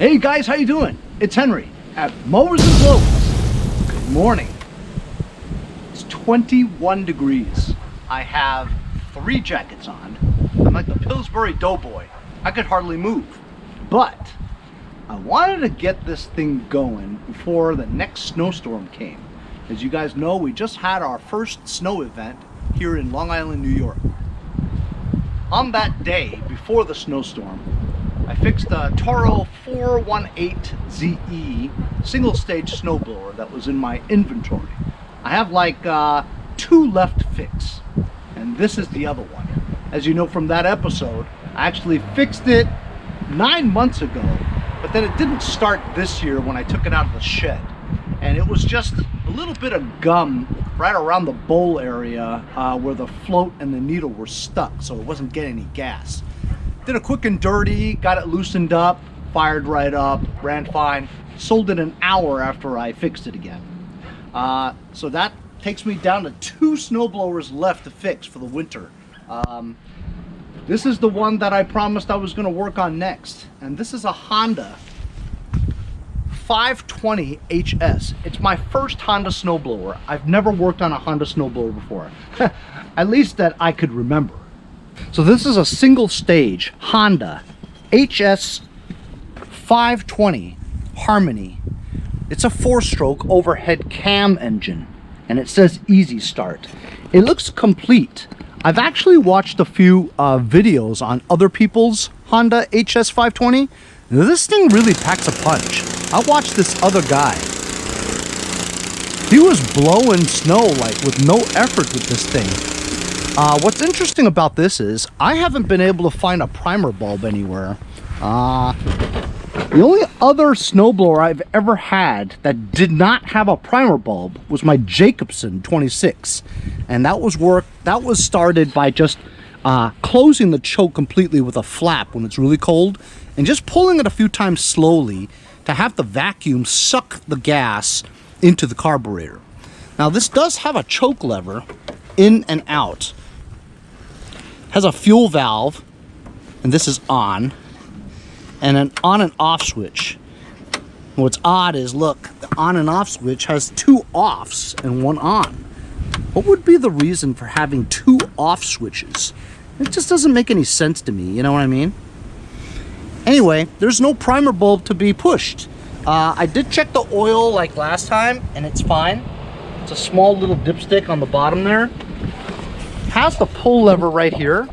Hey guys, how you doing? It's Henry at Mowers and Blows. Good morning. It's 21 degrees. I have 3 jackets on. I'm like the Pillsbury Doughboy. I could hardly move. But I wanted to get this thing going before the next snowstorm came. As you guys know, we just had our first snow event here in Long Island, New York. On that day, before the snowstorm, I fixed a Toro 418ZE single stage snowblower that was in my inventory. I have like 2 left to fix, and this is the other one. As you know from that episode, I actually fixed it 9 months ago, but then it didn't start this year when I took it out of the shed. And it was just a little bit of gum right around the bowl area where the float and the needle were stuck, so it wasn't getting any gas. Did a quick and dirty, got it loosened up, fired right up, ran fine. Sold it an hour after I fixed it again. So that takes me down to 2 snowblowers left to fix for the winter. This is the one that I promised I was going to work on next. And this is a Honda 520 HS. It's my first Honda snowblower. I've never worked on a Honda snowblower before. At least that I could remember. So this is a single stage Honda HS520 Harmony. It's a 4-stroke overhead cam engine, and it says easy start. It looks complete. I've actually watched a few videos on other people's Honda HS520. This thing really packs a punch. I watched this other guy. He was blowing snow like with no effort with this thing. What's interesting about this is I haven't been able to find a primer bulb anywhere. The only other snowblower I've ever had that did not have a primer bulb was my Jacobson 26, and that was started by just closing the choke completely with a flap when it's really cold and just pulling it a few times slowly to have the vacuum suck the gas into the carburetor. Now this does have a choke lever in and out. Has a fuel valve, and this is on, and an on and off switch. What's odd is, look, the on and off switch has 2 offs and 1 on. What would be the reason for having 2 off switches? It just doesn't make any sense to me, you know what I mean? Anyway, there's no primer bulb to be pushed. I did check the oil like last time, and it's fine. It's a small little dipstick on the bottom there. Has the pull lever right here.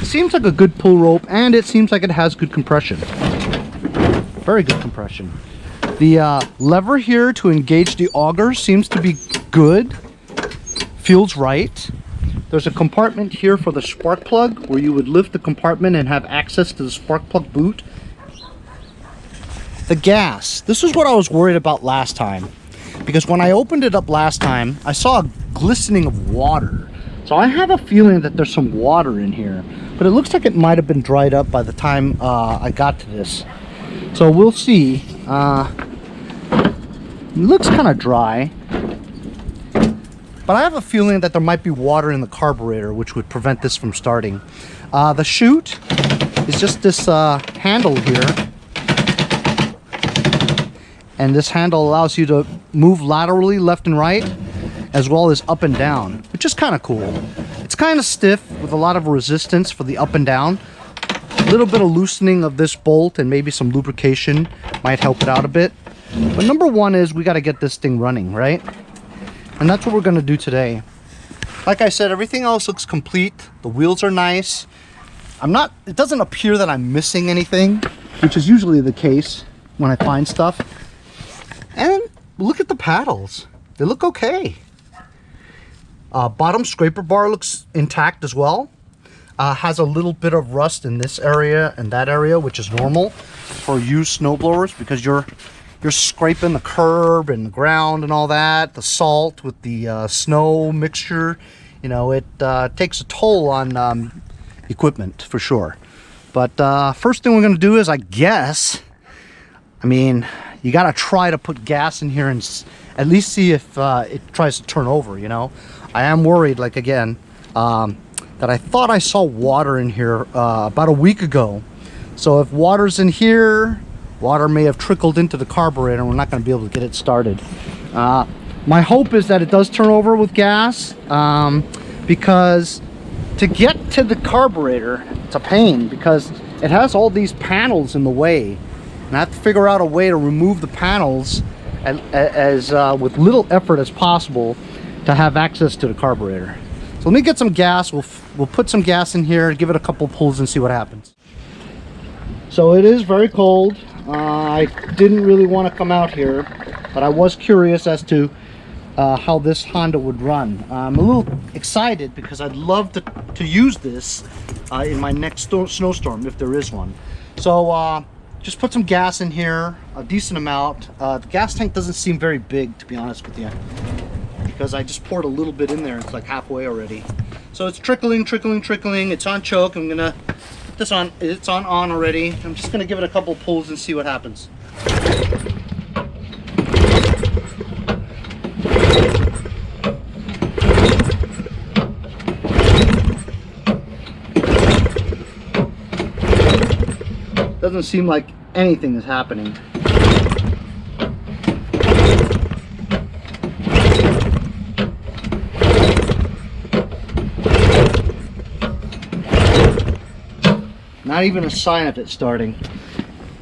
Seems like a good pull rope, and it seems like it has good compression. Very good compression. The lever here to engage the auger seems to be good. Feels right. There's a compartment here for the spark plug where you would lift the compartment and have access to the spark plug boot. The gas. This is what I was worried about last time, because when I opened it up last time, I saw a glistening of water. So I have a feeling that there's some water in here, but it looks like it might have been dried up by the time I got to this. So we'll see. It looks kind of dry, but I have a feeling that there might be water in the carburetor, which would prevent this from starting. The chute is just this handle here, and this handle allows you to move laterally left and right, as well as up and down, which is kind of cool. It's kind of stiff with a lot of resistance for the up and down. A little bit of loosening of this bolt and maybe some lubrication might help it out a bit. But number one is we got to get this thing running, right? And that's what we're going to do today. Like I said, everything else looks complete. The wheels are nice. It doesn't appear that I'm missing anything, which is usually the case when I find stuff. And look at the paddles. They look okay. Bottom scraper bar looks intact as well. Has a little bit of rust in this area and that area, which is normal for used snowblowers because you're scraping the curb and the ground and all that. The salt with the snow mixture, you know, it takes a toll on equipment for sure. But first thing we're going to do is, I mean, you got to try to put gas in here and at least see if it tries to turn over, you know. I am worried, like again, that I thought I saw water in here about a week ago. So if water's in here Water may have trickled into the carburetor and we're not going to be able to get it started. My hope is that it does turn over with gas, because to get to the carburetor, it's a pain because it has all these panels in the way. And I have to figure out a way to remove the panels as with little effort as possible to have access to the carburetor. So let me get some gas. We'll put some gas in here, give it a couple pulls and see what happens. So it is very cold. I didn't really want to come out here, but I was curious as to how this Honda would run. I'm a little excited because I'd love to use this in my next snowstorm if there is one. So just put some gas in here, a decent amount. The gas tank doesn't seem very big, to be honest with you, because I just poured a little bit in there. It's like halfway already. So it's trickling. It's on choke. I'm gonna put this on. It's on already. I'm just gonna give it a couple pulls and see what happens. Doesn't seem like anything is happening. Not even a sign of it starting.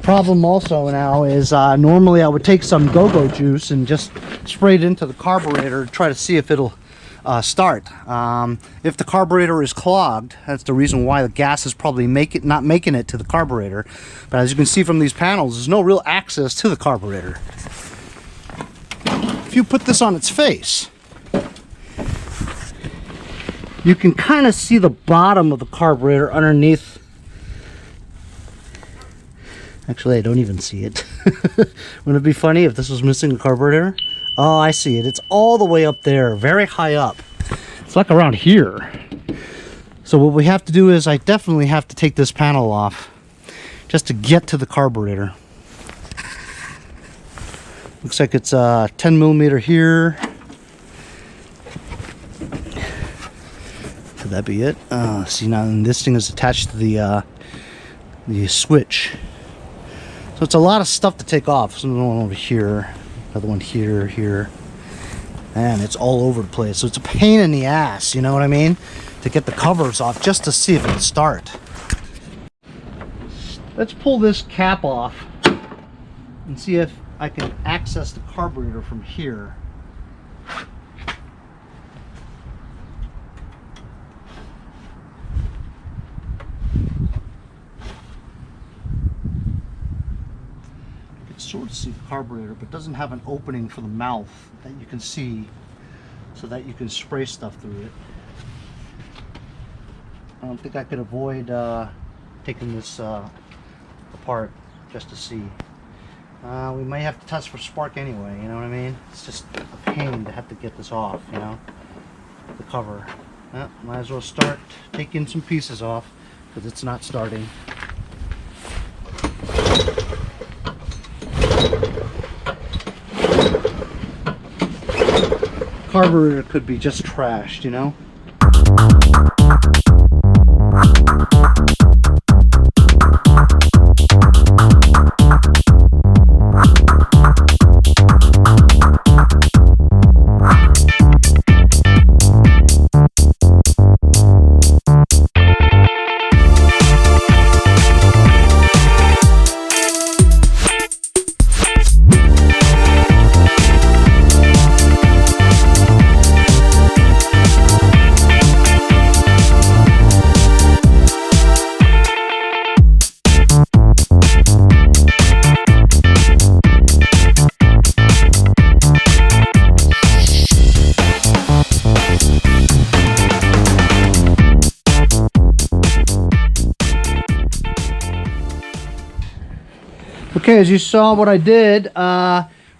Problem also now is normally I would take some go-go juice and just spray it into the carburetor to try to see if it'll start. If the carburetor is clogged, that's the reason why the gas is probably not making it to the carburetor. But as you can see from these panels, there's no real access to the carburetor. If you put this on its face, you can kind of see the bottom of the carburetor underneath. Actually, I don't even see it. Wouldn't it be funny if this was missing a carburetor? Oh, I see it. It's all the way up there, very high up. It's like around here. So what we have to do is I definitely have to take this panel off just to get to the carburetor. Looks like it's 10 millimeter here. Could that be it? See, now this thing is attached to the switch. So it's a lot of stuff to take off. So another one over here, another one here, and it's all over the place. So it's a pain in the ass, you know what I mean? To get the covers off just to see if it'll start. Let's pull this cap off and see if I can access the carburetor from here. Sort of see the carburetor, but doesn't have an opening for the mouth that you can see so that you can spray stuff through it. I don't think I could avoid taking this apart just to see. We might have to test for spark anyway, you know what I mean? It's just a pain to have to get this off, you know, the cover. Well, might as well start taking some pieces off because it's not starting. Carburetor could be just trashed, you know? Okay, as you saw what I did,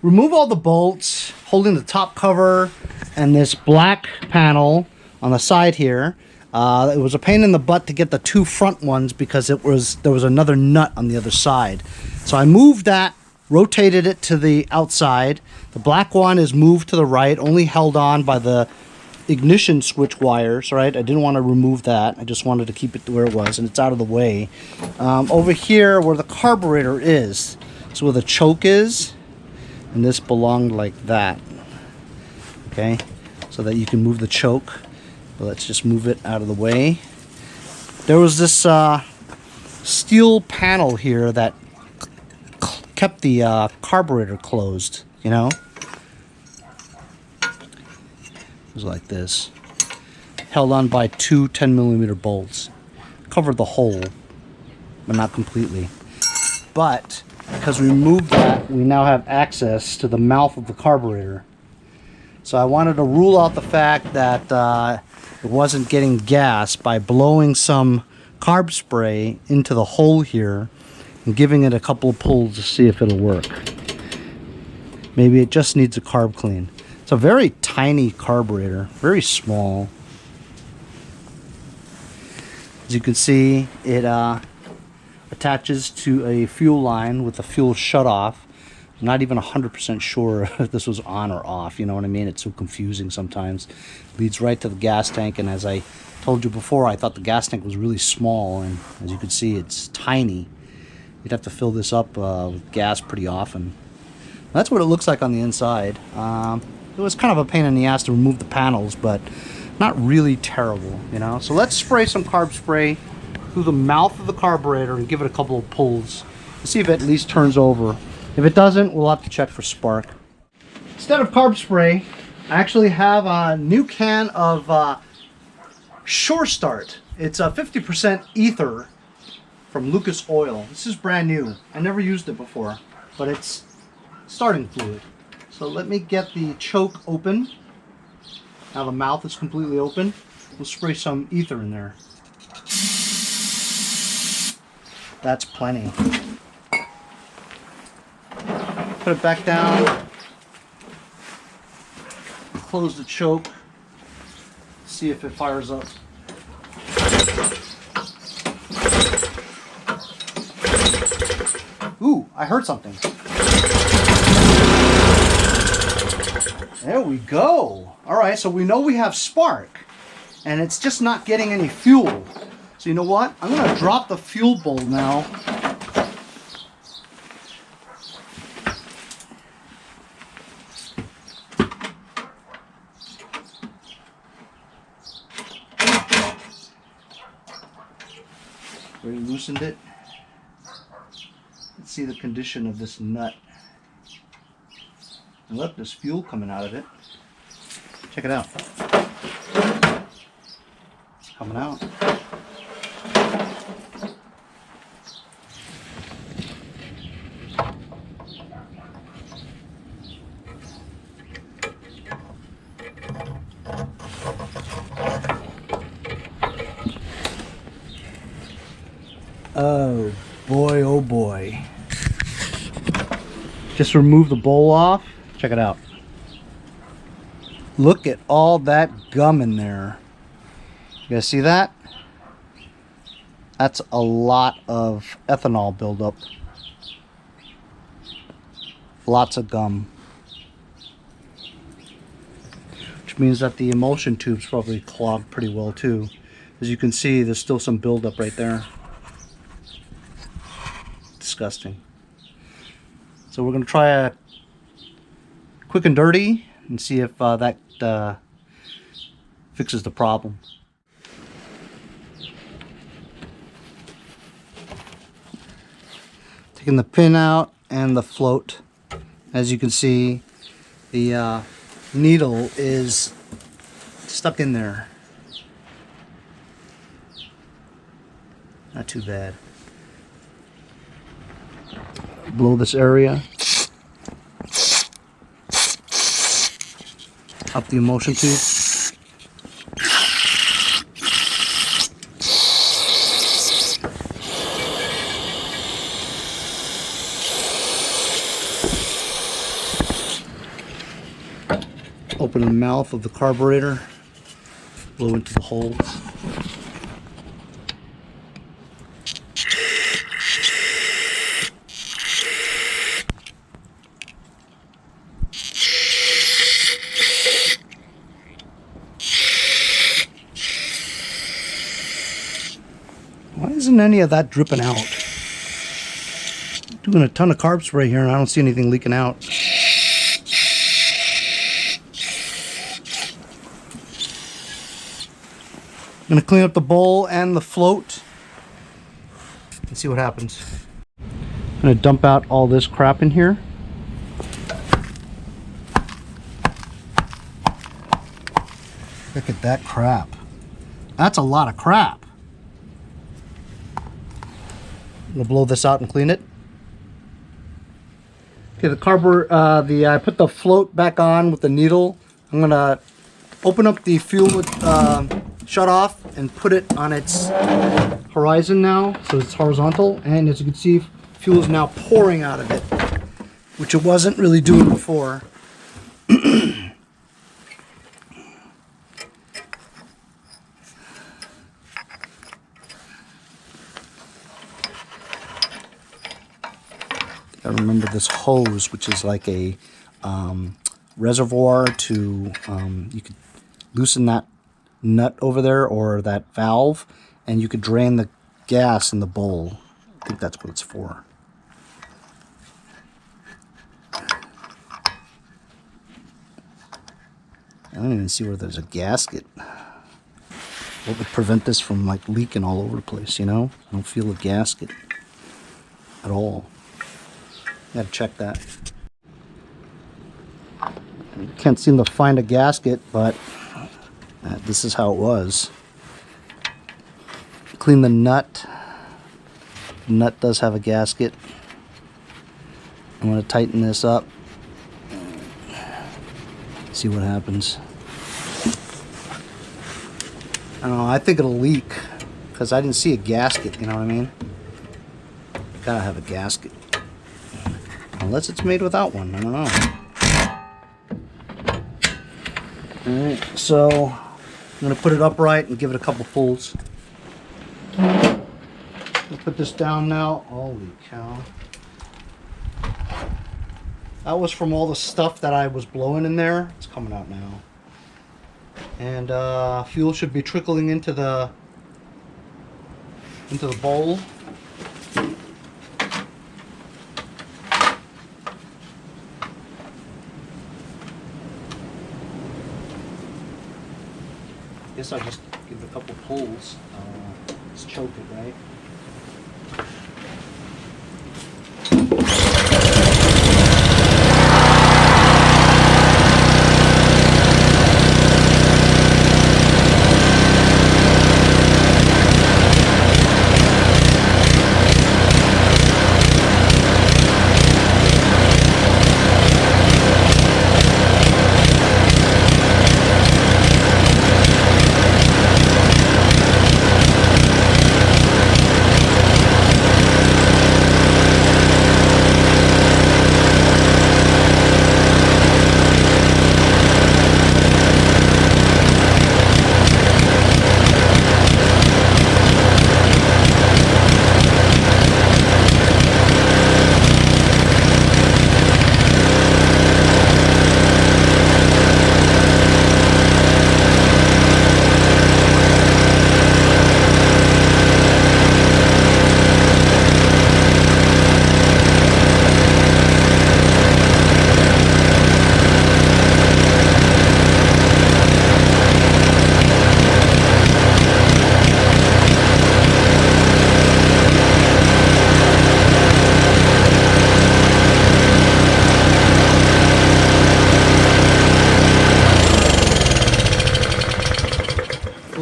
remove all the bolts holding the top cover and this black panel on the side here. It was a pain in the butt to get the two front ones because there was another nut on the other side. So I moved that, rotated it to the outside. The black one is moved to the right, only held on by the ignition switch wires, right? I didn't want to remove that. I just wanted to keep it where it was, and it's out of the way. Over here where the carburetor is, So where the choke is, and this belonged like that. Okay, so that you can move the choke. But let's just move it out of the way. There was this steel panel here that kept the carburetor closed, you know? It was like this. Held on by two 10mm bolts. Covered the hole, but not completely. But because we removed that, we now have access to the mouth of the carburetor. So I wanted to rule out the fact that it wasn't getting gas by blowing some carb spray into the hole here and giving it a couple of pulls to see if it'll work. Maybe it just needs a carb clean. It's a very tiny carburetor, very small. As you can see, it attaches to a fuel line with the fuel shut off. I'm not even 100% sure if this was on or off, you know what I mean? It's so confusing sometimes. Leads right to the gas tank, and as I told you before, I thought the gas tank was really small, and as you can see, it's tiny. You'd have to fill this up with gas pretty often. That's what it looks like on the inside. It was kind of a pain in the ass to remove the panels, but not really terrible, you know? So let's spray some carb spray through the mouth of the carburetor and give it a couple of pulls to see if it at least turns over. If it doesn't, we'll have to check for spark. Instead of carb spray, I actually have a new can of Sure Start. It's a 50% ether from Lucas Oil. This is brand new. I never used it before, but it's starting fluid. So let me get the choke open. Now the mouth is completely open. We'll spray some ether in there. That's plenty. Put it back down. Close the choke. See if it fires up. Ooh, I heard something. There we go. All right, so we know we have spark, and it's just not getting any fuel. So you know what? I'm gonna drop the fuel bowl now. Already loosened it. Let's see the condition of this nut. And look, there's fuel coming out of it. Check it out. It's coming out. Oh boy, oh boy. Just remove the bowl off. Check it out. Look at all that gum in there. You guys see that? That's a lot of ethanol buildup. Lots of gum. Which means that the emulsion tube's probably clogged pretty well too. As you can see, there's still some buildup right there. Disgusting. So we're going to try a quick and dirty and see if that fixes the problem. Taking the pin out and the float. As you can see, the needle is stuck in there. Not too bad. Blow this area. Up the emulsion tube. Open the mouth of the carburetor. Blow into the holes. Why isn't any of that dripping out? Doing a ton of carb spray here and I don't see anything leaking out. I'm gonna clean up the bowl and the float and see what happens. I'm gonna dump out all this crap in here. Look at that crap. That's a lot of crap. I'm gonna blow this out and clean it. Okay, the carburetor, I put the float back on with the needle. I'm gonna open up the fuel shut off and put it on its horizon now, so it's horizontal. And as you can see, fuel is now pouring out of it, which it wasn't really doing before. I remember this hose, which is like a reservoir to, you could loosen that nut over there or that valve and you could drain the gas in the bowl. I think that's what it's for. I don't even see where there's a gasket. What would prevent this from like leaking all over the place, you know? I don't feel a gasket at all. Gotta check that. Can't seem to find a gasket, but this is how it was. Clean the nut. The nut does have a gasket. I'm gonna tighten this up. See what happens. I don't know, I think it'll leak because I didn't see a gasket, you know what I mean? Gotta have a gasket. Unless it's made without one, I don't know. Alright, so I'm going to put it upright and give it a couple pulls. I'll put this down now. Holy cow. That was from all the stuff that I was blowing in there. It's coming out now. And fuel should be trickling into the bowl. I guess I'll just give it a couple pulls. Just choke it, right?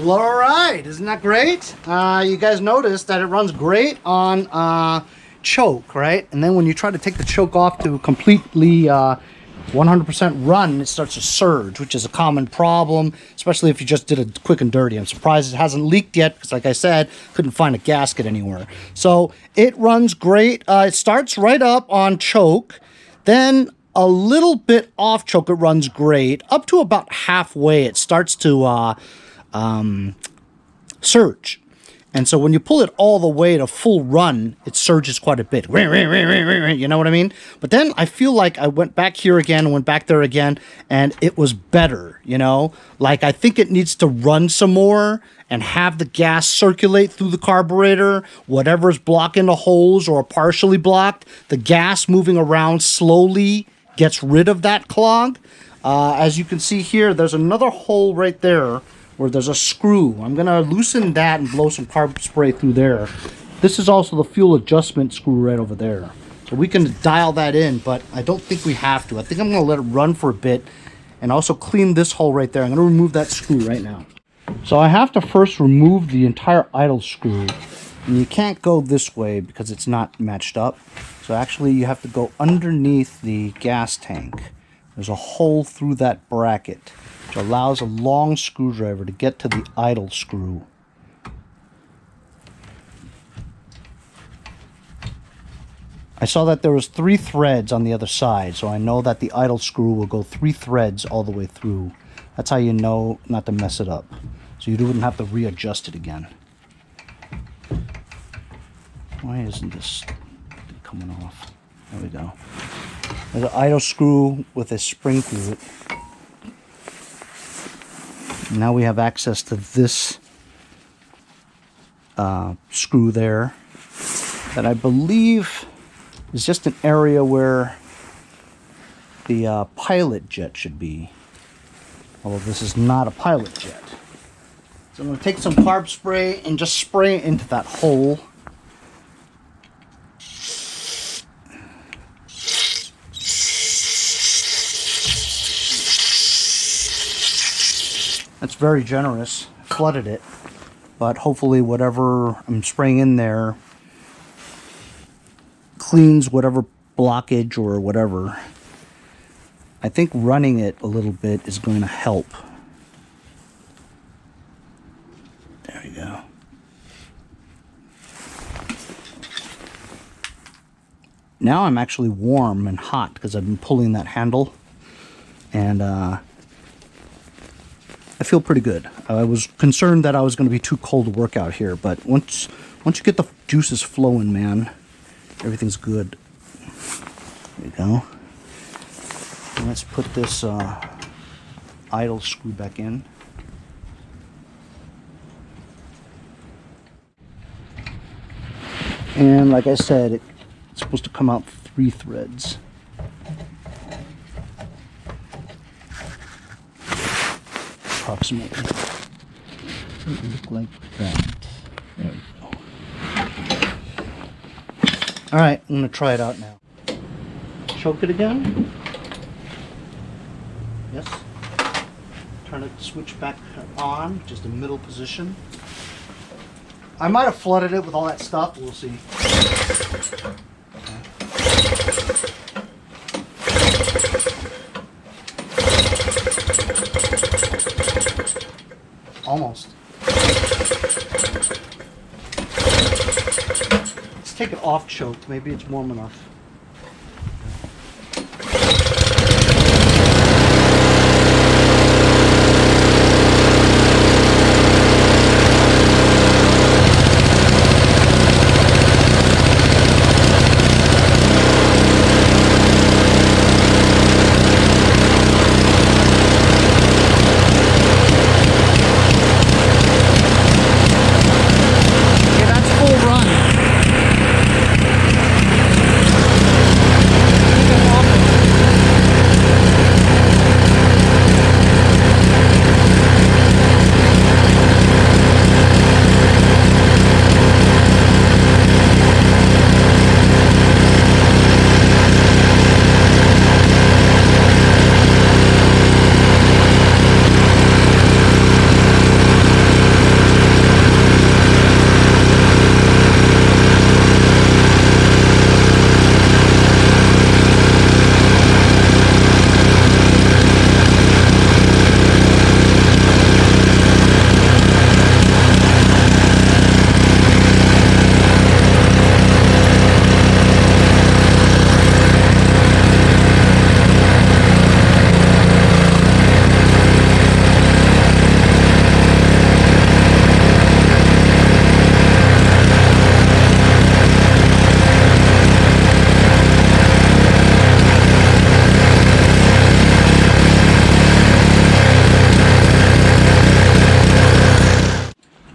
Well, all right, isn't that great? You guys noticed that it runs great on choke, right? And then when you try to take the choke off to completely 100% run, it starts to surge, which is a common problem, especially if you just did it quick and dirty. I'm surprised it hasn't leaked yet because, like I said, couldn't find a gasket anywhere. So it runs great. It starts right up on choke, then a little bit off choke. It runs great. Up to about halfway, it starts to surge. And so when you pull it all the way to full run, it surges quite a bit. You know what I mean? But then I feel like I went back here again, went back there again, and it was better, you know? Like, I think it needs to run some more and have the gas circulate through the carburetor. Whatever's blocking the holes or partially blocked, the gas moving around slowly gets rid of that clog. As you can see here, there's another hole right there where there's a screw. I'm going to loosen that and blow some carb spray through there. This is also the fuel adjustment screw right over there. So we can dial that in, but I don't think we have to. I think I'm going to let it run for a bit and also clean this hole right there. I'm going to remove that screw right now. So I have to first remove the entire idle screw. And you can't go this way because it's not matched up. So actually you have to go underneath the gas tank. There's a hole through that bracket, which allows a long screwdriver to get to the idle screw. I saw that there was 3 threads on the other side, so I know that the idle screw will go 3 threads all the way through. That's how you know not to mess it up. So you wouldn't have to readjust it again. Why isn't this coming off? There we go. There's an idle screw with a spring through it. Now we have access to this screw there that I believe is just an area where the pilot jet should be. Although this is not a pilot jet. So I'm going to take some carb spray and just spray it into that hole. That's very generous. Flooded it. But hopefully whatever I'm spraying in there cleans whatever blockage or whatever. I think running it a little bit is going to help. There we go. Now I'm actually warm and hot because I've been pulling that handle. And I feel pretty good. I was concerned that I was going to be too cold to work out here, but once you get the juices flowing, man, everything's good. There we go. And let's put this idle screw back in. And like I said, it's supposed to come out 3 threads. Approximately. It would look like that. There we go. Alright, I'm going to try it out now. Choke it again. Yes. Turn it, switch back on, just a middle position. I might have flooded it with all that stuff, we'll see. Almost. Let's take it off choke. Maybe it's warm enough.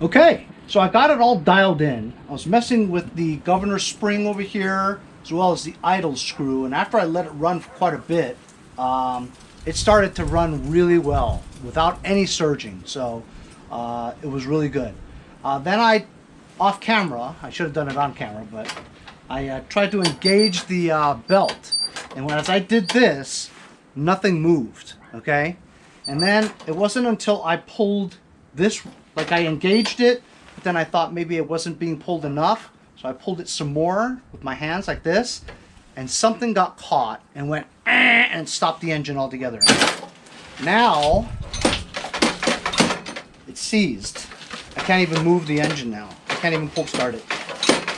Okay, so I got it all dialed in. I was messing with the governor spring over here, as well as the idle screw, and after I let it run for quite a bit, it started to run really well without any surging, so it was really good. Then off camera, I should have done it on camera, but I tried to engage the belt, and as I did this, nothing moved, okay? And then it wasn't until I pulled this, like I engaged it, but then I thought maybe it wasn't being pulled enough, so I pulled it some more with my hands like this, and something got caught and went and stopped the engine altogether. Now it's seized. I can't even move the engine now. I can't even pull start it.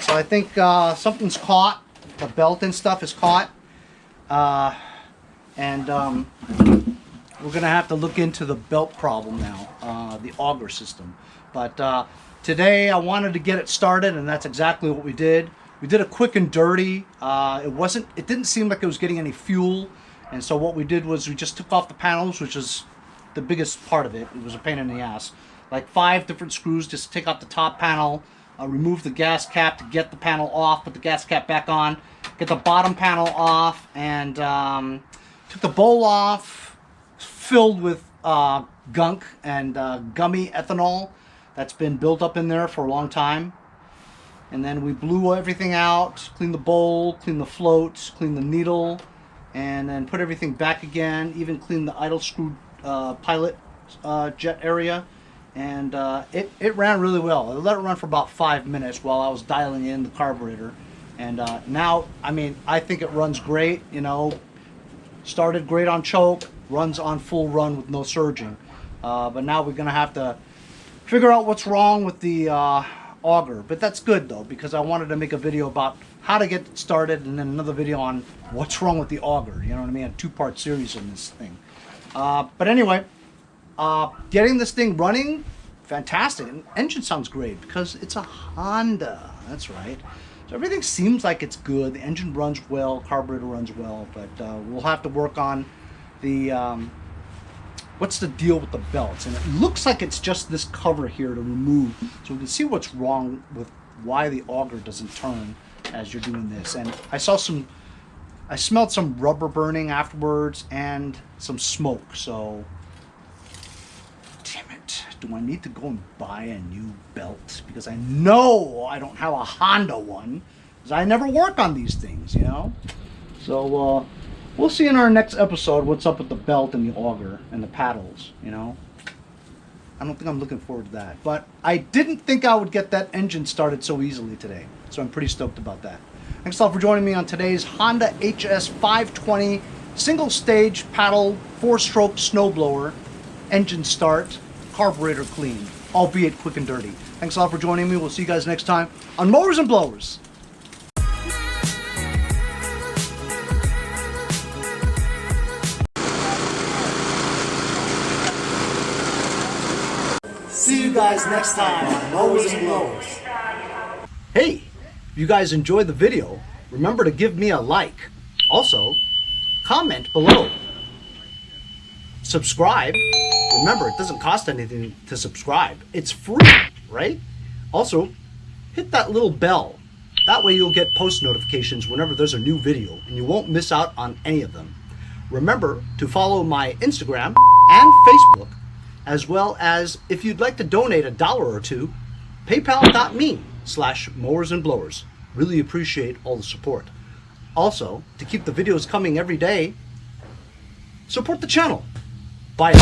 So I think something's caught. The belt and stuff is caught, and we're gonna have to look into the belt problem now, the auger system. But today I wanted to get it started, and that's exactly what we did. We did a quick and dirty. It didn't seem like it was getting any fuel, and so what we did was we just took off the panels, which is the biggest part of it. It was a pain in the ass. Like 5 different screws just to take off the top panel, remove the gas cap to get the panel off, put the gas cap back on, get the bottom panel off, and took the bowl off, filled with gunk and gummy ethanol that's been built up in there for a long time. And then we blew everything out, cleaned the bowl, cleaned the float, cleaned the needle, and then put everything back again, even cleaned the idle screw pilot jet area. And it ran really well. I let it run for about 5 minutes while I was dialing in the carburetor. And now, I mean, I think it runs great, you know. Started great on choke, runs on full run with no surging. But now we're gonna have to figure out what's wrong with the auger. But that's good though, because I wanted to make a video about how to get it started, and then another video on what's wrong with the auger. You know what I mean? A 2-part series on this thing. But anyway, getting this thing running, fantastic. And engine sounds great because it's a Honda. That's right. So everything seems like it's good. The engine runs well, carburetor runs well, but we'll have to work on the what's the deal with the belts. And it looks like it's just this cover here to remove, so we can see what's wrong with why the auger doesn't turn as you're doing this. And I smelled some rubber burning afterwards and some smoke. So damn it, do I need to go and buy a new belt? Because I know I don't have a Honda one, because I never work on these things, you know. So we'll see in our next episode what's up with the belt and the auger and the paddles, you know. I don't think I'm looking forward to that. But I didn't think I would get that engine started so easily today, so I'm pretty stoked about that. Thanks a lot for joining me on today's Honda HS520 single stage paddle 4-stroke snowblower engine start, carburetor clean, albeit quick and dirty. Thanks a lot for joining me. We'll see you guys next time on Mowers and Blowers. See you guys next time on Mowers and Blowers. Hey, if you guys enjoyed the video, remember to give me a like. Also, comment below. Subscribe. Remember, it doesn't cost anything to subscribe. It's free, right? Also, hit that little bell. That way you'll get post notifications whenever there's a new video, and you won't miss out on any of them. Remember to follow my Instagram and Facebook, as well as, if you'd like to donate $1 or $2, paypal.me/mowersandblowers. Really appreciate all the support. Also, to keep the videos coming every day, support the channel. Bye.